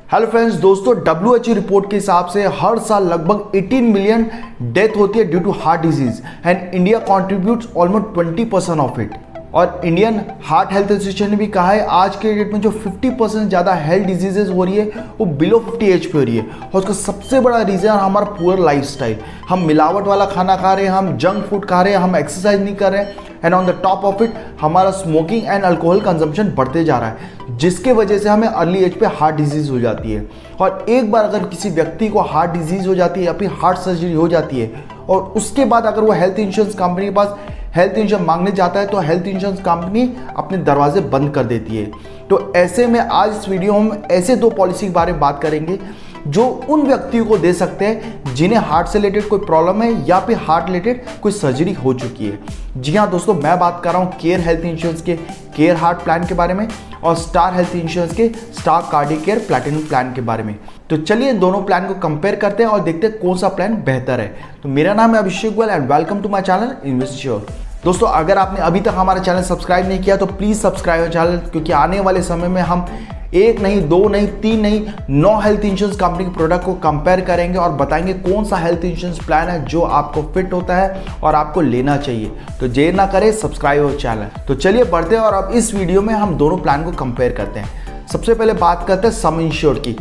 Hello friends, दोस्तों WHO report के हिसाब से हर साल लगभग 18 मिलियन डेथ होती है due to heart disease and India contributes almost 20% of it. और इंडियन हार्ट हेल्थ एसोसिएशन ने भी कहा है आज के डेट में जो 50% ज़्यादा हेल्थ डिजीजेज हो रही है वो बिलो 50 एज पे हो रही है। और उसका सबसे बड़ा रीज़न हमारा पुअर लाइफस्टाइल। हम मिलावट वाला खाना खा रहे हैं, हम जंक फूड खा रहे हैं, हम एक्सरसाइज नहीं कर रहे हैं and on the top of it हमारा स्मोकिंग एंड अल्कोहल कंजम्पशन बढ़ते जा रहा है, जिसके वजह से हमें अर्ली एज पे हार्ट डिजीज हो जाती है। और एक बार अगर किसी व्यक्ति को हार्ट डिजीज हो जाती है या फिर हार्ट सर्जरी हो जाती है और उसके बाद अगर वो हेल्थ इंश्योरेंस कंपनी के पास हेल्थ इंश्योरेंस मांगने जाता है तो हेल्थ इंश्योरेंस कंपनी अपने दरवाजे बंद कर देती है। तो ऐसे में आज इस वीडियो में हम ऐसे दो पॉलिसी के बारे में बात करेंगे जो उन व्यक्तियों को दे सकते हैं जिन्हें हार्ट से रिलेटेड कोई प्रॉब्लम है या फिर हार्ट रिलेटेड कोई सर्जरी हो चुकी है। जी हाँ दोस्तों, मैं बात कर रहा हूँ केयर हेल्थ इंश्योरेंस के केयर हार्ट प्लान के बारे में और स्टार हेल्थ इंश्योरेंस के star cardiac care platinum plan के बारे में। तो चलिए दोनों प्लान को कंपेयर करते हैं और देखते हैं कौन सा प्लान बेहतर है। तो मेरा नाम है Abhishek Goyal and welcome to my channel invest sure. दोस्तों, अगर आपने अभी तक हमारा चैनल सब्सक्राइब नहीं किया तो प्लीज़ सब्सक्राइब चैनल, क्योंकि आने वाले समय में हम एक नहीं, दो नहीं, तीन नहीं, 9 हेल्थ इंश्योरेंस कंपनी के प्रोडक्ट को कंपेयर करेंगे और बताएंगे कौन सा हेल्थ इंश्योरेंस प्लान है जो आपको फिट होता है और आपको लेना चाहिए। तो देर ना करें, सब्सक्राइब हो चैनल। तो चलिए बढ़ते हैं और अब इस वीडियो में हम दोनों प्लान को कंपेयर करते हैं। सबसे पहले बात करते हैं सम इंश्योर्ड की।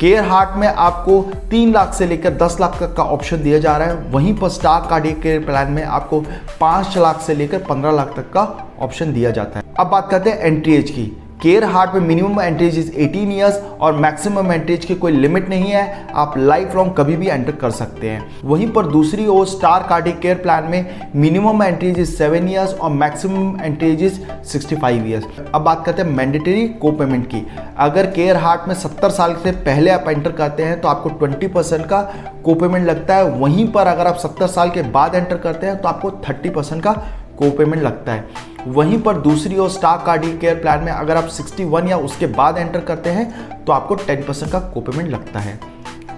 केयर हार्ट में आपको 3 लाख से लेकर 10 लाख तक का ऑप्शन दिया जा रहा है, वहीं पर स्टार कार्डियक केयर प्लान में आपको 5 लाख से लेकर 15 लाख तक का ऑप्शन दिया जाता है। अब बात करते हैं एंट्री एज की। केयर हार्ट में मिनिमम एंट्री एज 18 ईयर्स और मैक्सिमम एंट्री एज की कोई लिमिट नहीं है, आप लाइफ लॉन्ग कभी भी एंटर कर सकते हैं। वहीं पर दूसरी ओर स्टार कार्डियक केयर प्लान में मिनिमम एंट्री एज 7 ईयर्स और मैक्सिमम एंट्री एज 65 ईयर्स। अब बात करते हैं मैंडेटरी को पेमेंट की। अगर केयर हार्ट में 70 साल से पहले आप एंटर करते हैं तो आपको 20% का को पेमेंट लगता है, वहीं पर अगर आप 70 साल के बाद एंटर करते हैं तो आपको 30% का को पेमेंट लगता है। वहीं पर दूसरी ओर स्टार कार्डियक केयर प्लान में अगर आप 61 या उसके बाद एंटर करते हैं तो आपको 10% का को पेमेंट लगता है।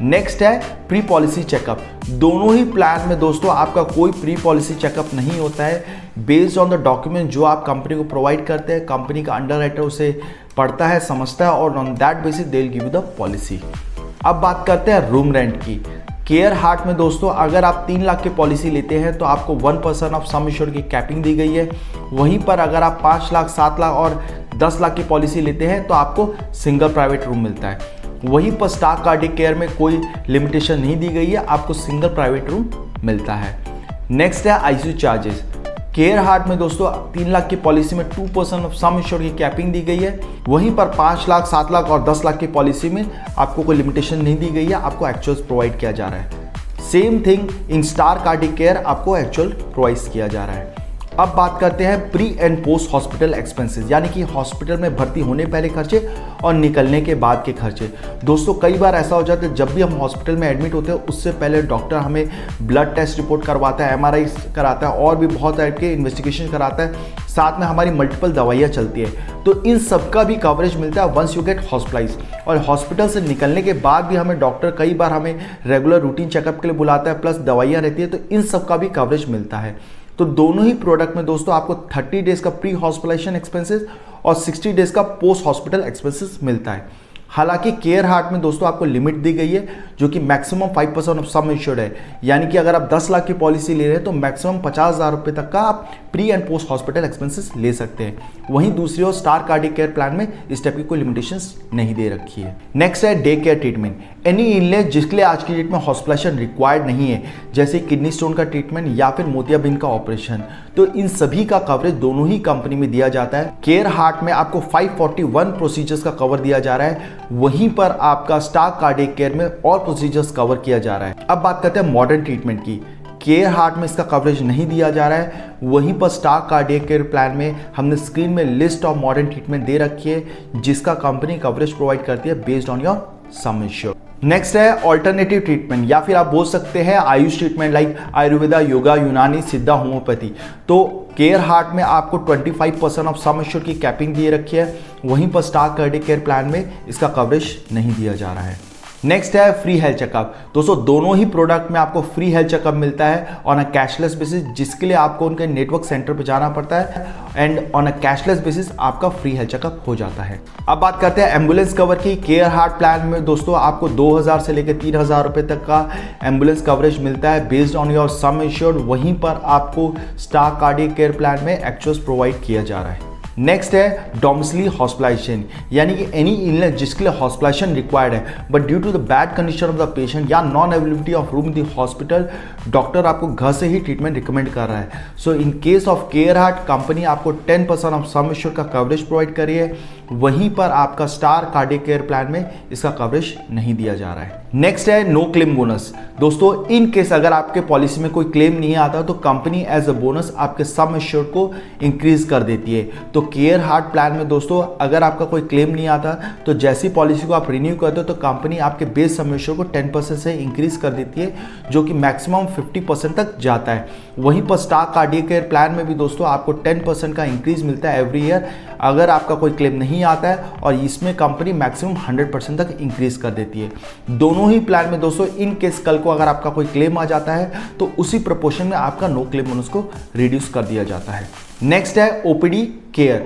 नेक्स्ट है प्री पॉलिसी चेकअप। दोनों ही प्लान में दोस्तों आपका कोई प्री पॉलिसी चेकअप नहीं होता है। बेस्ड ऑन द डॉक्यूमेंट जो आप कंपनी को प्रोवाइड करते हैं, कंपनी का अंडरराइटर उसे पढ़ता है, समझता है और on that basis they will give you the policy. अब बात करते हैं रूम रेंट की। केयर हार्ट में दोस्तों अगर आप 3 लाख की पॉलिसी लेते हैं तो आपको 1% ऑफ सम इंश्योर्ड की कैपिंग दी गई है। वहीं पर अगर आप 5 लाख, 7 लाख और 10 लाख की पॉलिसी लेते हैं तो आपको सिंगल प्राइवेट रूम मिलता है। वहीं पर स्टार कार्डियक केयर में कोई लिमिटेशन नहीं दी गई है, आपको सिंगल प्राइवेट रूम मिलता है। नेक्स्ट है आईसीयू चार्जेस। केयर हार्ट में दोस्तों 3 लाख की पॉलिसी में 2% ऑफ सम इंश्योर्ड की कैपिंग दी गई है। वहीं पर 5 लाख, 7 लाख और 10 लाख की पॉलिसी में आपको कोई लिमिटेशन नहीं दी गई है, आपको एक्चुअल्स प्रोवाइड किया जा रहा है। Same thing in star cardiac care, आपको एक्चुअल प्रोवाइड किया जा रहा है। अब बात करते हैं pre and post hospital expenses, यानी कि हॉस्पिटल में भर्ती होने पहले खर्चे और निकलने के बाद के खर्चे। दोस्तों कई बार ऐसा हो जाता है जब भी हम हॉस्पिटल में एडमिट होते हैं उससे पहले डॉक्टर हमें ब्लड टेस्ट रिपोर्ट करवाता है, MRI कराता है और भी बहुत टाइप के इन्वेस्टिगेशन कराता है, साथ में हमारी मल्टीपल दवाइयाँ चलती है। तो इन सब का भी कवरेज मिलता है वंस यू गेट हॉस्पिटलाइज। और हॉस्पिटल से निकलने के बाद भी हमें डॉक्टर कई बार हमें रेगुलर रूटीन चेकअप के लिए बुलाता है, प्लस दवाइयाँ रहती है, तो इन सब का भी कवरेज मिलता है। तो दोनों ही प्रोडक्ट में दोस्तों आपको 30 डेज का प्री हॉस्पिटलाइजेशन एक्सपेंसेस और 60 डेज का पोस्ट हॉस्पिटल एक्सपेंसेस मिलता है। हालांकि केयर हार्ट में दोस्तों आपको लिमिट दी गई है जो कि मैक्सिमम 5% ऑफ सम इंश्योर्ड है, यानी कि अगर आप 10 लाख की पॉलिसी ले रहे हैं तो मैक्सिमम 50,000 रुपये तक का आप pre and post hospital expenses ले सकते हैं। वहीं दूसरी ओर स्टार कार्डियक केयर प्लान में इस टाइप की कोई लिमिटेशंस नहीं दे रखी है। नेक्स्ट है day care treatment. Any illness जिसके लिए आज की डेट में हॉस्पिटलाइजेशन रिक्वायर्ड नहीं है, जैसे किडनी स्टोन का ट्रीटमेंट या फिर मोतियाबिंद का ऑपरेशन, तो इन सभी का कवरेज दोनों ही कंपनी में दिया जाता है। केयर हार्ट में आपको 541 प्रोसीजर्स का कवर दिया जा रहा है, वहीं पर आपका स्टार कार्डियक केयर में और प्रोसीजर्स कवर किया जा रहा है। अब बात करते हैं मॉडर्न ट्रीटमेंट की। केयर हार्ट में इसका कवरेज नहीं दिया जा रहा है, वहीं पर स्टार कार्डियक केयर प्लान में हमने स्क्रीन में लिस्ट ऑफ मॉडर्न ट्रीटमेंट दे रखी है जिसका कंपनी कवरेज प्रोवाइड करती है based on your some insured. Next है ऑल्टरनेटिव ट्रीटमेंट या फिर आप बोल सकते हैं आयुष ट्रीटमेंट लाइक आयुर्वेदा, योगा, यूनानी, सिद्धा, होम्योपैथी। तो केयर हार्ट में आपको 25% ऑफ सम इंश्योर्ड की कैपिंग दिए रखी है, वहीं पर स्टार कार्डियक केयर प्लान में इसका कवरेज नहीं दिया जा रहा है। नेक्स्ट है फ्री हेल्थ चेकअप। दोस्तों दोनों ही प्रोडक्ट में आपको फ्री हेल्थ चेकअप मिलता है ऑन अ कैशलेस बेसिस, जिसके लिए आपको उनके नेटवर्क सेंटर पे जाना पड़ता है and on a cashless basis आपका फ्री हेल्थ चेकअप हो जाता है। अब बात करते हैं एम्बुलेंस कवर की। केयर हार्ट प्लान में दोस्तों आपको 2000 से लेकर 3000 रुपए तक का एम्बुलेंस कवरेज मिलता है based on your some insured. वहीं पर आपको स्टार कार्डियक केयर प्लान में एक्चुअल्स प्रोवाइड किया जा रहा है। नेक्स्ट है डोमिसिली हॉस्पिटलाइजेशन, यानी कि एनी इलनेस जिसके लिए हॉस्पिटलाइजेशन रिक्वायर्ड है but due to the bad condition of the patient या non availability of room the hospital, doctor आपको घर से ही ट्रीटमेंट रिकमेंड कर रहा है। So in case of care heart, company आपको 10% ऑफ सम एश्योर्ड का कवरेज प्रोवाइड करी है। वहीं पर आपका स्टार कार्डियक केयर प्लान में इसका कवरेज नहीं दिया जा रहा है। नेक्स्ट है नो क्लेम बोनस। दोस्तों इन केस अगर आपके पॉलिसी में कोई क्लेम नहीं आता तो कंपनी एज अ बोनस आपके सम एश्योर्ड को इंक्रीज कर देती है। तो केयर हार्ट प्लान में दोस्तों अगर आपका कोई क्लेम नहीं आता तो जैसी पॉलिसी को आप रिन्यू करते हो तो कंपनी आपके बेस सम एश्योर्ड को 10% से इंक्रीज कर देती है, जो कि मैक्सिमम 50% तक जाता है। वहीं पर स्टार कार्डियक केयर प्लान में भी दोस्तों आपको 10% का इंक्रीज मिलता है एवरी ईयर अगर आपका कोई क्लेम नहीं आता है, और इसमें कंपनी मैक्सिमम 100% तक इंक्रीज कर देती है। दोनों ही प्लान में दोस्तों इन केस कल को अगर आपका कोई क्लेम आ जाता है तो उसी प्रोपोर्शन में आपका नो क्लेम बोनस को रिड्यूस कर दिया जाता है। नेक्स्ट है ओपीडी केयर।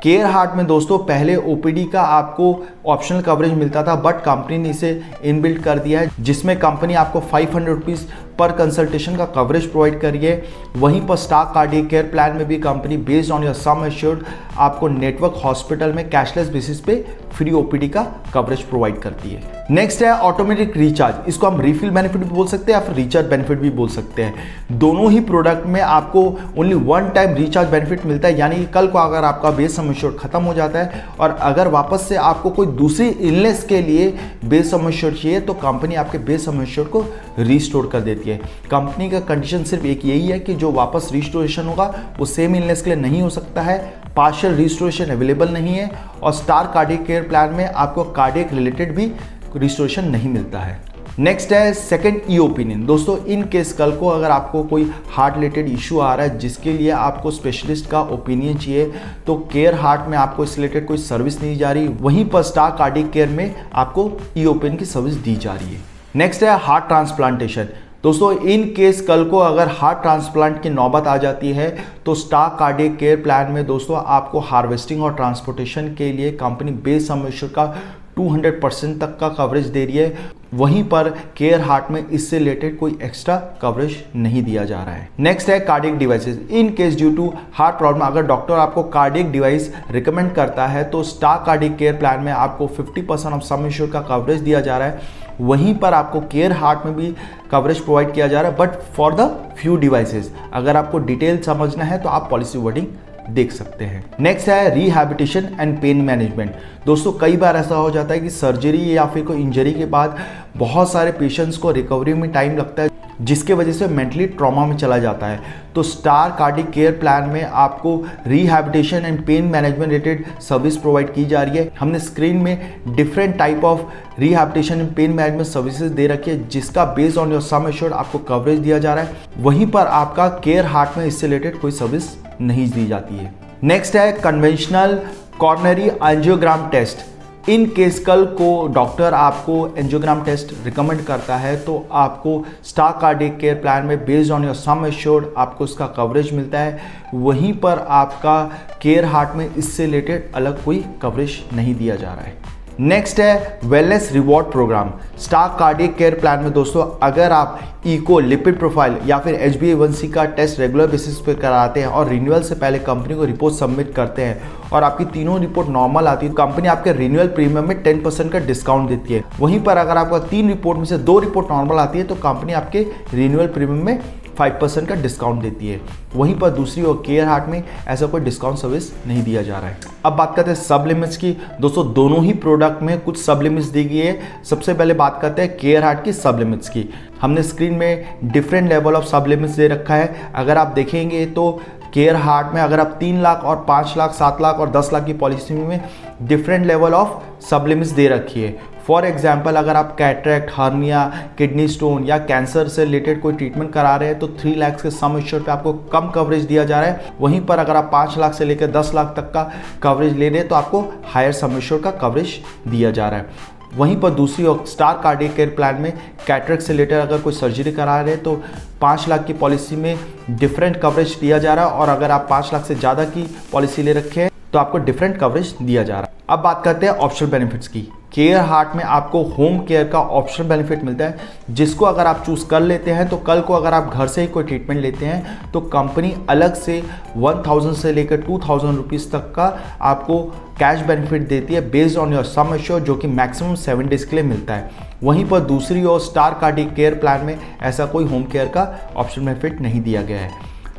केयर हार्ट में दोस्तों पहले ओपीडी का आपको ऑप्शनल कवरेज मिलता था बट कंपनी ने इसे इनबिल्ट कर दिया है, जिसमें कंपनी आपको 500 रुपीज़ पर कंसल्टेशन का कवरेज प्रोवाइड करिए। वहीं पर स्टार कार्डियक केयर प्लान में भी company based on your sum assured आपको नेटवर्क हॉस्पिटल में कैशलेस बेसिस पे फ्री ओपीडी का कवरेज प्रोवाइड करती है। नेक्स्ट है ऑटोमेटिक रिचार्ज। इसको हम रिफिल बेनिफिट भी बोल सकते हैं या फिर रिचार्ज बेनिफिट भी बोल सकते हैं। दोनों ही प्रोडक्ट में आपको only one time recharge benefit मिलता है, यानी कि कल को अगर आपका बेस सम एश्योर्ड खत्म हो जाता है और अगर वापस से आपको कोई दूसरी इलनेस के लिए बेस सम एश्योर्ड चाहिए तो कंपनी आपके बेस सम एश्योर्ड को रिस्टोर कर देती है। कंपनी का कंडीशन सिर्फ एक यही है कि जो वापस रिस्टोरेशन होगा वो सेम इलनेस के लिए नहीं हो सकता है, पार्शियल रिस्टोरेशन अवेलेबल नहीं है, और स्टार कार्डियक केयर प्लान में आपको कार्डियक रिलेटेड भी रिस्टोरेशन नहीं मिलता है। नेक्स्ट है सेकंड ई ओपिनियन। दोस्तों इन केस कल को अगर आपको कोई हार्ट रिलेटेड इशू आ रहा है जिसके लिए आपको स्पेशलिस्ट का ओपिनियन चाहिए तो केयर हार्ट में आपको इस रिलेटेड कोई सर्विस नहीं जा रही, वहीं पर स्टार कार्डियक केयर में आपको ई ओपिनियन की सर्विस दी जा रही है। नेक्स्ट है हार्ट ट्रांसप्लांटेशन। दोस्तों इन केस कल को अगर हार्ट ट्रांसप्लांट की नौबत आ जाती है तो स्टार कार्डियक केयर प्लान में दोस्तों आपको हार्वेस्टिंग और ट्रांसपोर्टेशन के लिए कंपनी बेस सम एश्योर्ड का 200% तक का कवरेज दे रही है। वहीं पर केयर हार्ट में इससे रिलेटेड कोई एक्स्ट्रा कवरेज नहीं दिया जा रहा है। नेक्स्ट है cardiac devices. In case due to heart problem अगर डॉक्टर आपको कार्डियक डिवाइस रिकमेंड करता है तो स्टार कार्डियक केयर प्लान में आपको 50% ऑफ सम एश्योर्ड का कवरेज दिया जा रहा है। वहीं पर आपको केयर हार्ट में भी कवरेज प्रोवाइड किया जा रहा है but for the few devices. अगर आपको डिटेल समझना है तो आप पॉलिसी वर्डिंग देख सकते हैं। नेक्स्ट है रिहैबिलिटेशन एंड पेन मैनेजमेंट। दोस्तों कई बार ऐसा हो जाता है कि सर्जरी या फिर कोई इंजरी के बाद बहुत सारे पेशेंट्स को रिकवरी में टाइम लगता है, जिसके वजह से मेंटली ट्रॉमा में चला जाता है। तो स्टार कार्डियक केयर प्लान में आपको rehabilitation and pain management related service provide की जा रही है। हमने स्क्रीन में different type of rehabilitation and pain management services दे रखी है, जिसका based on your sum assured आपको कवरेज दिया जा रहा है। वहीं पर आपका केयर हार्ट में इससे रिलेटेड कोई सर्विस नहीं दी जाती है। नेक्स्ट है conventional coronary angiogram test. In case कल को डॉक्टर आपको एंजियोग्राम टेस्ट रिकमेंड करता है तो आपको स्टार कार्डियक केयर प्लान में based on your sum assured आपको उसका कवरेज मिलता है। वहीं पर आपका केयर हार्ट में इससे रिलेटेड अलग कोई कवरेज नहीं दिया जा रहा है। नेक्स्ट है wellness reward program. Star cardiac care plan में दोस्तों अगर आप इको, लिपिड प्रोफाइल या फिर HbA1c का टेस्ट रेगुलर बेसिस पे कराते हैं और रिन्यूअल से पहले कंपनी को रिपोर्ट सबमिट करते हैं और आपकी तीनों रिपोर्ट नॉर्मल आती है तो कंपनी आपके रिन्यूअल प्रीमियम में 10% का डिस्काउंट देती है। वहीं पर अगर आपका 3 रिपोर्ट में से 2 रिपोर्ट नॉर्मल आती है तो कंपनी आपके रिन्यूअल प्रीमियम में 5% का डिस्काउंट देती है। वहीं पर दूसरी ओर केयर हार्ट में ऐसा कोई डिस्काउंट सर्विस नहीं दिया जा रहा है। अब बात करते हैं सब लिमिट्स की। दोस्तों दोनों ही प्रोडक्ट में कुछ सब लिमिट्स दी गई है। सबसे पहले बात करते हैं केयर हार्ट की सब लिमिट्स की। हमने स्क्रीन में डिफरेंट लेवल ऑफ सब लिमिट्स दे रखा है। अगर आप देखेंगे तो केयर हार्ट में अगर आप 3 लाख और 5 लाख 7 लाख और 10 लाख की पॉलिसी में डिफरेंट लेवल ऑफ सब लिमिट्स दे रखी है। फॉर एग्जाम्पल अगर आप कैटरेक्ट, हर्निया, किडनी स्टोन या कैंसर से रिलेटेड कोई ट्रीटमेंट करा रहे हैं तो 3 लाख के सम एश्योर्ड पे आपको कम कवरेज दिया जा रहा है। वहीं पर अगर आप 5 लाख से लेकर 10 लाख तक का कवरेज ले रहे हैं तो आपको हायर सम एश्योर्ड का कवरेज दिया जा रहा है। वहीं पर दूसरी ओर स्टार कार्डियक केयर प्लान में कैटरेक्ट से रिलेटेड अगर कोई सर्जरी करा रहे हैं तो 5 लाख की पॉलिसी में डिफरेंट कवरेज दिया जा रहा है, और अगर आप 5 लाख से ज़्यादा की पॉलिसी ले रखे हैं तो आपको डिफरेंट कवरेज दिया जा रहा है। अब बात करते हैं ऑप्शनल बेनिफिट्स की। केयर हार्ट में आपको होम केयर का ऑप्शनल बेनिफिट मिलता है, जिसको अगर आप चूज़ कर लेते हैं तो कल को अगर आप घर से ही कोई ट्रीटमेंट लेते हैं तो कंपनी अलग से 1000 से लेकर 2000 रुपीज़ तक का आपको कैश बेनिफिट देती है based on your sum assure, जो कि मैक्सिमम 7 डेज के लिए मिलता है। वहीं पर दूसरी ओर स्टार कार्डियक केयर प्लान में ऐसा कोई होम केयर का ऑप्शनल बेनिफिट नहीं दिया गया है।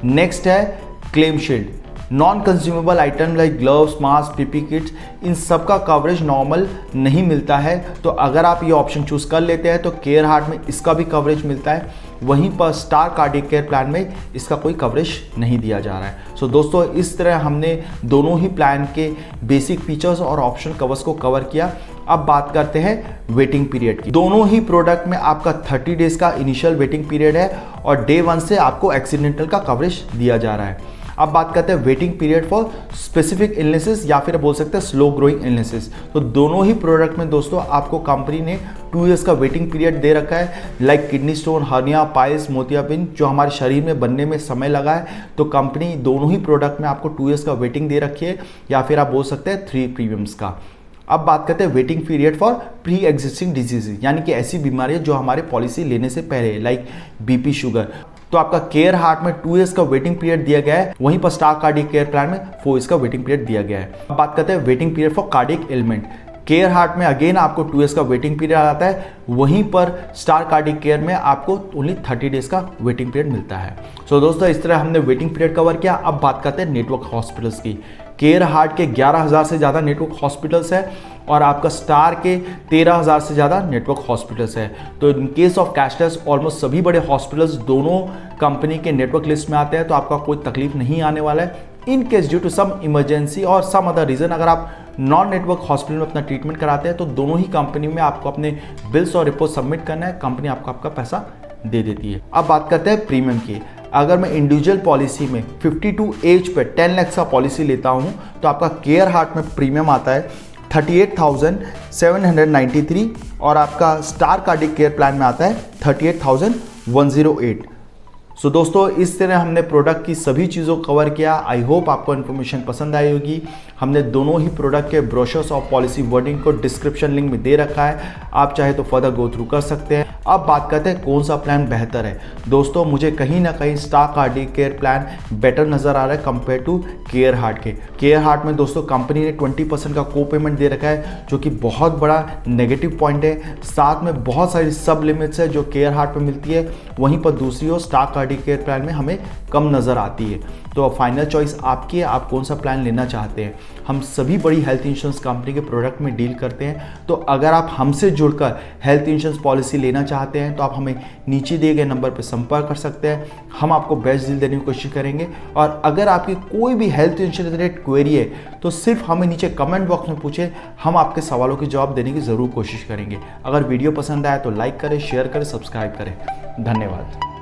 नेक्स्ट है claim shield. Non consumable item like gloves, mask, PP kits, इन सब का कवरेज नॉर्मल नहीं मिलता है, तो अगर आप ये ऑप्शन चूज़ कर लेते हैं तो केयर हार्ट में इसका भी कवरेज मिलता है। वहीं पर स्टार कार्डियक केयर प्लान में इसका कोई कवरेज नहीं दिया जा रहा है। सो दोस्तों, इस तरह हमने दोनों ही प्लान के बेसिक फीचर्स और ऑप्शन कवर्स को कवर किया। अब बात करते हैं वेटिंग पीरियड की। दोनों ही प्रोडक्ट में आपका 30 डेज का इनिशियल वेटिंग पीरियड है और डे 1 से आपको एक्सीडेंटल का कवरेज दिया जा रहा है। अब बात करते हैं waiting period for specific illnesses या फिर बोल सकते हैं स्लो ग्रोइंग इलनेसेस। तो दोनों ही प्रोडक्ट में दोस्तों आपको कंपनी ने 2 ईयर्स का वेटिंग पीरियड दे रखा है, like kidney stone, hernia, piles, मोतियाबिंद जो हमारे शरीर में बनने में समय लगा है, तो कंपनी दोनों ही प्रोडक्ट में आपको 2 ईयर्स का वेटिंग दे रखी है, या फिर आप बोल सकते हैं 3 प्रीमियम्स का। अब बात करते हैं waiting period for pre existing disease, यानी कि ऐसी बीमारियां जो हमारे पॉलिसी लेने से पहले, लाइक बीपी, शुगर। तो आपका केयर हार्ट में 2 ईयर्स का वेटिंग पीरियड दिया गया है, वहीं पर स्टार कार्डियक केयर प्लान में 4 ईयर्स का वेटिंग पीरियड दिया गया है। अब बात करते हैं waiting period for cardiac element. Care heart में अगेन आपको 2 ईयर्स का वेटिंग पीरियड आता है, वहीं पर स्टार कार्डियक केयर में आपको ओनली 30 डेज का वेटिंग पीरियड मिलता है। सो दोस्तों, इस तरह हमने वेटिंग पीरियड कवर किया। अब बात करते हैं नेटवर्क हॉस्पिटल्स की। केयर हार्ट के 11,000 से ज़्यादा नेटवर्क हॉस्पिटल्स है और आपका स्टार के 13,000 से ज़्यादा नेटवर्क हॉस्पिटल्स है। तो इन केस ऑफ कैशलेस ऑलमोस्ट सभी बड़े हॉस्पिटल्स दोनों कंपनी के नेटवर्क लिस्ट में आते हैं, तो आपका कोई तकलीफ नहीं आने वाला है। In case due to some emergency और सम अदर रीज़न अगर आप नॉन नेटवर्क हॉस्पिटल में अपना ट्रीटमेंट कराते हैं तो दोनों ही कंपनी में आपको अपने बिल्स और रिपोर्ट सबमिट करना है, कंपनी आपको आपका पैसा दे देती है। अब बात करते हैं प्रीमियम की। अगर मैं इंडिविजुअल पॉलिसी में 52 एज पे 10 लाख का पॉलिसी लेता हूं तो आपका केयर हार्ट में प्रीमियम आता है 38,793 और आपका स्टार कार्डियक केयर प्लान में आता है 38,108। सो दोस्तों, इस तरह हमने प्रोडक्ट की सभी चीज़ों को कवर किया। आई होप आपको इन्फॉर्मेशन पसंद आई होगी। हमने दोनों ही प्रोडक्ट के ब्रोशर्स और पॉलिसी वर्डिंग को डिस्क्रिप्शन लिंक में दे रखा है, आप चाहे तो फर्दर गो थ्रू कर सकते हैं। अब बात करते हैं कौन सा प्लान बेहतर है। दोस्तों, मुझे कहीं ना कहीं star cardiac care plan better नज़र आ रहा है कंपेयर टू केयर हार्ट के। केयर हार्ट में दोस्तों कंपनी ने 20% का को पेमेंट दे रखा है, जो कि बहुत बड़ा नेगेटिव पॉइंट है। साथ में बहुत सारी सब लिमिट्स है जो केयर हार्ट में मिलती है, वहीं पर दूसरी ओर स्टार कार्डियक केयर प्लान में हमें कम नज़र आती है। तो फाइनल चॉइस आपकी है, आप कौन सा प्लान लेना चाहते हैं। हम सभी बड़ी हेल्थ इंश्योरेंस कंपनी के प्रोडक्ट में डील करते हैं, तो अगर आप हमसे जुड़कर हेल्थ इंश्योरेंस पॉलिसी लेना चाहते हैं तो आप हमें नीचे दिए गए नंबर पर संपर्क कर सकते हैं। हम आपको बेस्ट डील देने की कोशिश करेंगे। और अगर आपकी कोई भी हेल्थ इंश्योरेंस रिलेटेड क्वेरी है तो सिर्फ हमें नीचे कमेंट बॉक्स में पूछें, हम आपके सवालों के जवाब देने की ज़रूर कोशिश करेंगे। अगर वीडियो पसंद आया तो लाइक करें, शेयर करें, सब्सक्राइब करें। धन्यवाद।